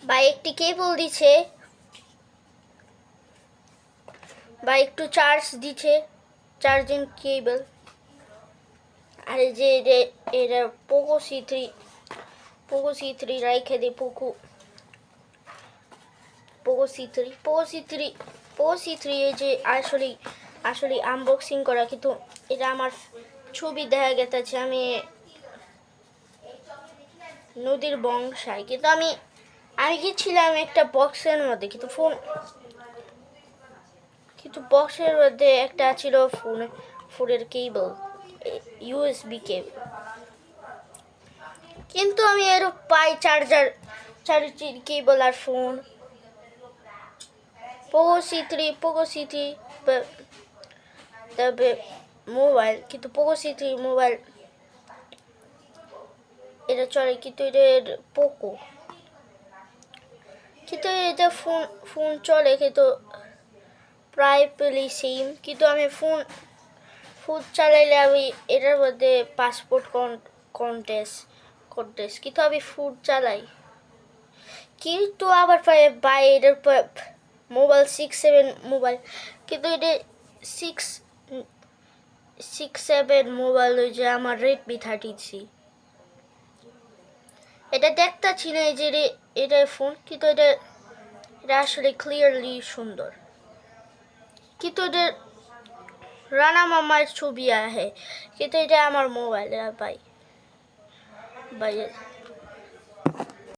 ভাই একটি কেবল দিছে, ভাই একটু চার্জ দিছে, চার্জিং কেবল। আর এই যে এটা পোকো C3 রাইখে দিই, পোকো C3 এই যে আসলে আনবক্সিং করা, কিন্তু এটা আমার ছবি দেখা গেছে আমি নদীর বংশায়, কিন্তু আমি গেছিলাম একটা বক্সের মধ্যে, কিন্তু বক্সের মধ্যে একটা ছিল ফোনের কেবল, USB কেবল, কিন্তু আমি এর পাই চার্জার কেবল আর ফোন। পোকো C3 তবে মোবাইল, কিন্তু পোকো C3 মোবাইল এটা চলে, কিন্তু এটা পোকো, কিন্তু এটা ফোন চলে, কিন্তু প্রায় পেলি সেম। কিন্তু আমি ফোন চালাইলে আমি এটার মধ্যে পাসপোর্ট কন্টেস্ট, কিন্তু আমি ফোন চালাই, কিন্তু আবার বাই এটার মোবাইল 6-7 মোবাইল, কিন্তু এটা 6-7 মোবাইল ওই যে আমার রেডমি 30C, এটা দেখতেছি না এই যে এটা ফোন, কিন্তু এটা আসলে ক্লিয়ারলি সুন্দর, কিন্তু এটা রানা মামার ছবি আহে, কিন্তু এটা আমার মোবাইল ভাই।